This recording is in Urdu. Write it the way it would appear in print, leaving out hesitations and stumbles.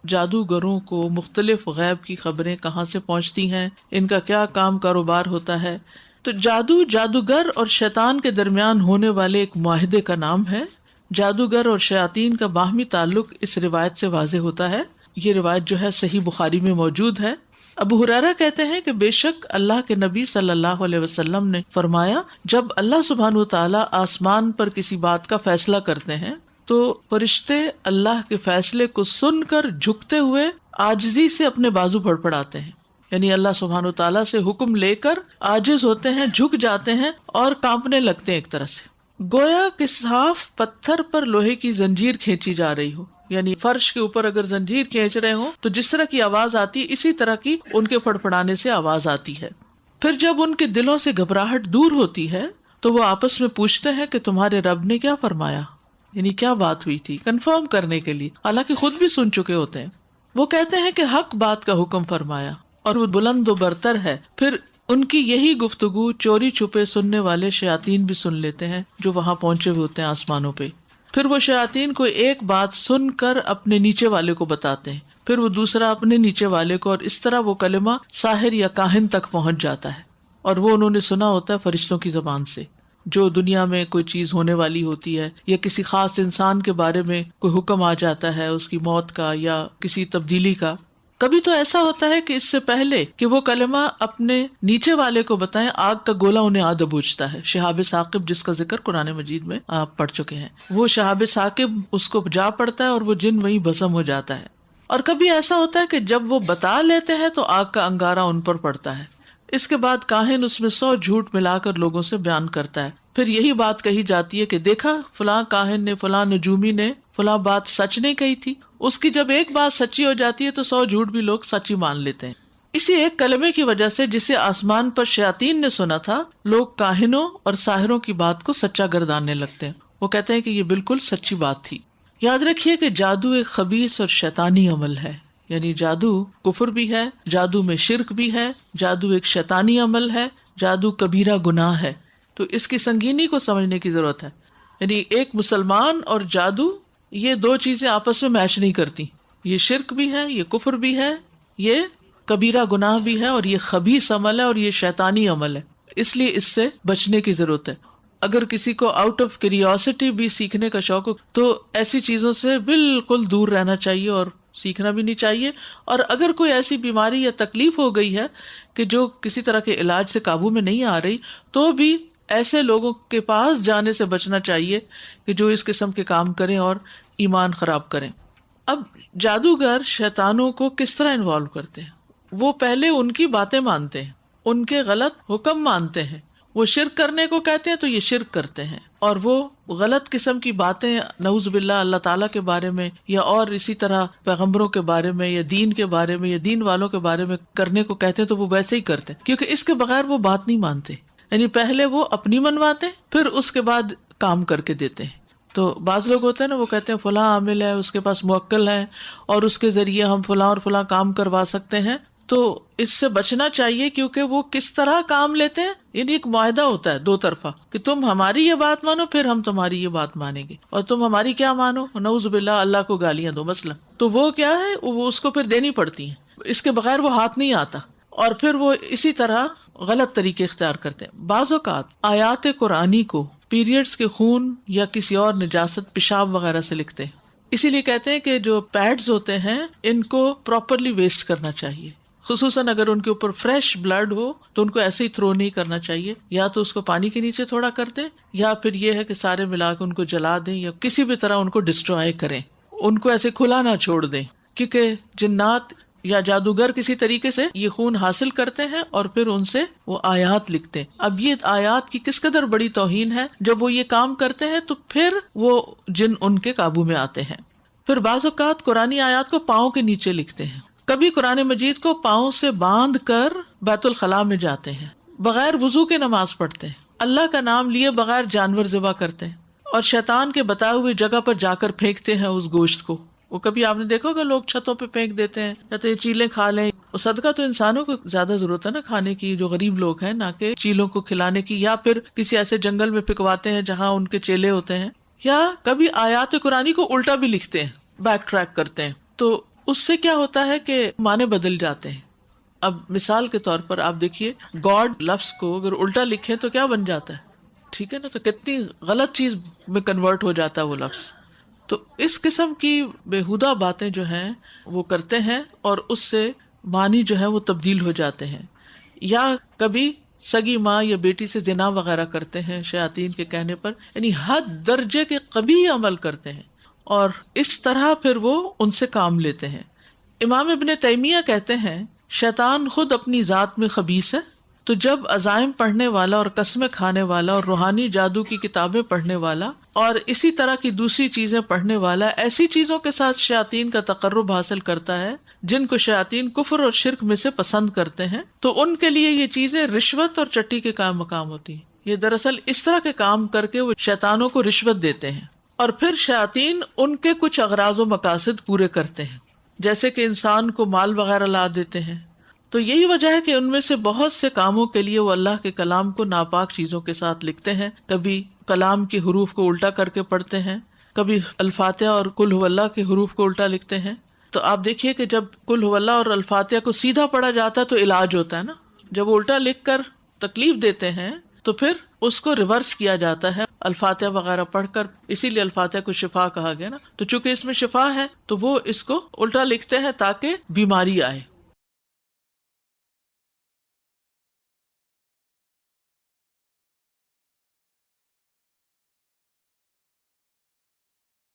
جادوگروں کو مختلف غیب کی خبریں کہاں سے پہنچتی ہیں، ان کا کیا کام کاروبار ہوتا ہے۔ تو جادو جادوگر اور شیطان کے درمیان ہونے والے ایک معاہدے کا نام ہے۔ جادوگر اور شیاطین کا باہمی تعلق اس روایت سے واضح ہوتا ہے۔ یہ روایت جو ہے صحیح بخاری میں موجود ہے۔ ابو ہریرہ کہتے ہیں کہ بے شک اللہ کے نبی صلی اللہ علیہ وسلم نے فرمایا، جب اللہ سبحانہ وتعالی آسمان پر کسی بات کا فیصلہ کرتے ہیں تو فرشتے اللہ کے فیصلے کو سن کر جھکتے ہوئے عاجزی سے اپنے بازو پڑپڑاتے ہیں، یعنی اللہ سبحانہ وتعالی سے حکم لے کر عاجز ہوتے ہیں، جھک جاتے ہیں اور کانپنے لگتے ہیں ایک طرح سے، گویا کہ صاف پتھر پر لوہے کی زنجیر کھینچی جا رہی ہو۔ یعنی فرش کے اوپر اگر زنجیر کھینچ رہے ہوں تو جس طرح کی آواز آتی ہے اسی طرح کی ان کے پڑپڑانے سے آواز آتی ہے۔ پھر جب ان کے دلوں سے گھبراہٹ دور ہوتی ہے تو وہ آپس میں پوچھتے ہیں کہ تمہارے رب نے کیا فرمایا، یعنی کیا بات ہوئی تھی، کنفرم کرنے کے لیے، حالانکہ خود بھی سن چکے ہوتے ہیں۔ وہ کہتے ہیں کہ حق بات کا حکم فرمایا اور وہ بلند و برتر ہے۔ پھر ان کی یہی گفتگو چوری چھپے سننے والے شیاطین بھی سن لیتے ہیں جو وہاں پہنچے ہوئے ہوتے ہیں آسمانوں پہ۔ پھر وہ شیاطین کو ایک بات سن کر اپنے نیچے والے کو بتاتے ہیں، پھر وہ دوسرا اپنے نیچے والے کو، اور اس طرح وہ کلمہ ساحر یا کاہن تک پہنچ جاتا ہے، اور وہ انہوں نے سنا ہوتا ہے فرشتوں کی زبان سے۔ جو دنیا میں کوئی چیز ہونے والی ہوتی ہے یا کسی خاص انسان کے بارے میں کوئی حکم آ جاتا ہے، اس کی موت کا یا کسی تبدیلی کا، کبھی تو ایسا ہوتا ہے کہ اس سے پہلے کہ وہ کلمہ اپنے نیچے والے کو بتائیں آگ کا گولا انہیں آ دبوچتا ہے۔ شہاب ثاقب جس کا ذکر قرآن مجید میں آپ پڑھ چکے ہیں، وہ شہاب ثاقب اس کو جا پڑتا ہے اور وہ جن وہیں بھسم ہو جاتا ہے۔ اور کبھی ایسا ہوتا ہے کہ جب وہ بتا لیتے ہیں تو آگ کا انگارہ ان پر پڑتا ہے۔ اس کے بعد کاہن اس میں 100 جھوٹ ملا کر لوگوں سے بیان کرتا ہے، پھر یہی بات کہی جاتی ہے کہ دیکھا فلاں کاہن نے، فلاں نجومی نے فلاں بات سچ نہیں کہی تھی۔ اس کی جب ایک بات سچی ہو جاتی ہے تو 100 جھوٹ بھی لوگ سچی مان لیتے ہیں۔ اسی ایک کلمے کی وجہ سے جسے آسمان پر شیاطین نے سنا تھا، لوگ کاہنوں اور ساحروں کی بات کو سچا گرداننے لگتے ہیں۔ وہ کہتے ہیں کہ یہ بالکل سچی بات تھی۔ یاد رکھیے کہ جادو ایک خبیث اور شیطانی عمل ہے، یعنی جادو کفر بھی ہے، جادو میں شرک بھی ہے، جادو ایک شیطانی عمل ہے، جادو کبیرہ گناہ ہے۔ تو اس کی سنگینی کو سمجھنے کی ضرورت ہے۔ یعنی ایک مسلمان اور جادو، یہ دو چیزیں آپس میں میچ نہیں کرتی۔ یہ شرک بھی ہے، یہ کفر بھی ہے، یہ کبیرہ گناہ بھی ہے، اور یہ خبیث عمل ہے، اور یہ شیطانی عمل ہے۔ اس لیے اس سے بچنے کی ضرورت ہے۔ اگر کسی کو آؤٹ آف کیوریوسٹی بھی سیکھنے کا شوق ہو تو ایسی چیزوں سے بالکل دور رہنا چاہیے اور سیکھنا بھی نہیں چاہیے۔ اور اگر کوئی ایسی بیماری یا تکلیف ہو گئی ہے کہ جو کسی طرح کے علاج سے قابو میں نہیں آ رہی، تو بھی ایسے لوگوں کے پاس جانے سے بچنا چاہیے کہ جو اس قسم کے کام کریں اور ایمان خراب کریں۔ اب جادوگر شیطانوں کو کس طرح انوالو کرتے ہیں؟ وہ پہلے ان کی باتیں مانتے ہیں، ان کے غلط حکم مانتے ہیں۔ وہ شرک کرنے کو کہتے ہیں تو یہ شرک کرتے ہیں، اور وہ غلط قسم کی باتیں نعوذ باللہ اللہ تعالیٰ کے بارے میں یا اور اسی طرح پیغمبروں کے بارے میں یا دین کے بارے میں یا دین والوں کے بارے میں کرنے کو کہتے ہیں تو وہ ویسے ہی کرتے ہیں، کیونکہ اس کے بغیر وہ بات نہیں مانتے۔ یعنی پہلے وہ اپنی منواتے پھر اس کے بعد کام کر کے دیتے ہیں۔ تو بعض لوگ ہوتے ہیں نا، وہ کہتے ہیں فلاں عامل ہے، اس کے پاس موکل ہے اور اس کے ذریعے ہم فلاں اور فلاں کام کروا سکتے ہیں۔ تو اس سے بچنا چاہیے، کیونکہ وہ کس طرح کام لیتے ہیں، یعنی ایک معاہدہ ہوتا ہے دو طرفہ کہ تم ہماری یہ بات مانو پھر ہم تمہاری یہ بات مانیں گے، اور تم ہماری کیا مانو، نعوذ باللہ اللہ کو گالیاں دو مثلا، تو وہ کیا ہے، وہ اس کو پھر دینی پڑتی ہیں، اس کے بغیر وہ ہاتھ نہیں آتا، اور پھر وہ اسی طرح غلط طریقے اختیار کرتے ہیں۔ بعض اوقات آیات قرآنی کو پیریڈز کے خون یا کسی اور نجاست، پیشاب وغیرہ سے لکھتے ہیں، اسی لیے کہتے ہیں کہ جو پیڈز ہوتے ہیں ان کو پراپرلی ویسٹ کرنا چاہیے، خصوصاً اگر ان کے اوپر فریش بلڈ ہو تو ان کو ایسے ہی تھرو نہیں کرنا چاہیے، یا تو اس کو پانی کے نیچے تھوڑا کر دیں، یا پھر یہ ہے کہ سارے ملا کے ان کو جلا دیں یا کسی بھی طرح ان کو ڈسٹرائے کریں، ان کو ایسے کھلا نہ چھوڑ دیں، کیونکہ جنات یا جادوگر کسی طریقے سے یہ خون حاصل کرتے ہیں اور پھر ان سے وہ آیات لکھتے ہیں۔ اب یہ آیات کی کس قدر بڑی توہین ہے، جب وہ یہ کام کرتے ہیں تو پھر وہ جن ان کے قابو میں آتے ہیں۔ پھر بعض اوقات قرآنی آیات کو پاؤں کے نیچے لکھتے ہیں، کبھی قرآن مجید کو پاؤں سے باندھ کر بیت الخلاء میں جاتے ہیں، بغیر وضو کے نماز پڑھتے ہیں، اللہ کا نام لیے بغیر جانور ذبح کرتے ہیں، اور شیطان کے بتائے ہوئے جگہ پر جا کر پھینکتے ہیں اس گوشت کو۔ وہ کبھی آپ نے دیکھا ہوگا لوگ چھتوں پہ پھینک دیتے ہیں، کہتے ہیں چیلیں کھا لیں۔ اور صدقہ تو انسانوں کو زیادہ ضرورت ہے نا کھانے کی، جو غریب لوگ ہیں، نہ کہ چیلوں کو کھلانے کی، یا پھر کسی ایسے جنگل میں پھینکواتے ہیں جہاں ان کے چیلے ہوتے ہیں۔ یا کبھی آیات قرآنی کو الٹا بھی لکھتے ہیں، بیک ٹریک کرتے ہیں۔ تو اس سے کیا ہوتا ہے کہ معنی بدل جاتے ہیں. اب مثال کے طور پر آپ دیکھیے گاڈ لفظ کو اگر الٹا لکھیں تو کیا بن جاتا ہے؟ ٹھیک ہے نا، تو کتنی غلط چیز میں کنورٹ ہو جاتا ہے وہ لفظ. تو اس قسم کی بےہودہ باتیں جو ہیں وہ کرتے ہیں اور اس سے معنی جو ہے وہ تبدیل ہو جاتے ہیں. یا کبھی سگی ماں یا بیٹی سے زنا وغیرہ کرتے ہیں شیاطین کے کہنے پر، یعنی حد درجے کے قبیح عمل کرتے ہیں اور اس طرح پھر وہ ان سے کام لیتے ہیں. امام ابن تیمیہ کہتے ہیں شیطان خود اپنی ذات میں خبیث ہے، تو جب عزائم پڑھنے والا اور قسمیں کھانے والا اور روحانی جادو کی کتابیں پڑھنے والا اور اسی طرح کی دوسری چیزیں پڑھنے والا ایسی چیزوں کے ساتھ شیاطین کا تقرب حاصل کرتا ہے جن کو شیاطین کفر اور شرک میں سے پسند کرتے ہیں، تو ان کے لیے یہ چیزیں رشوت اور چٹی کے کام مقام ہوتی ہیں. یہ دراصل اس طرح کے کام کر کے وہ شیطانوں کو رشوت دیتے ہیں اور پھر شیاطین ان کے کچھ اغراض و مقاصد پورے کرتے ہیں، جیسے کہ انسان کو مال وغیرہ لا دیتے ہیں. تو یہی وجہ ہے کہ ان میں سے بہت سے کاموں کے لیے وہ اللہ کے کلام کو ناپاک چیزوں کے ساتھ لکھتے ہیں. کبھی کلام کے حروف کو الٹا کر کے پڑھتے ہیں، کبھی الفاتحہ اور قل هو اللہ کے حروف کو الٹا لکھتے ہیں. تو آپ دیکھیے کہ جب قل هو اللہ اور الفاتحہ کو سیدھا پڑھا جاتا ہے تو علاج ہوتا ہے نا، جب وہ الٹا لکھ کر تکلیف دیتے ہیں تو پھر اس کو ریورس کیا جاتا ہے الفاتحہ وغیرہ پڑھ کر. اسی لیے الفاتحہ کو شفا کہا گیا نا. تو چونکہ اس میں شفا ہے تو وہ اس کو الٹا لکھتے ہیں تاکہ بیماری آئے.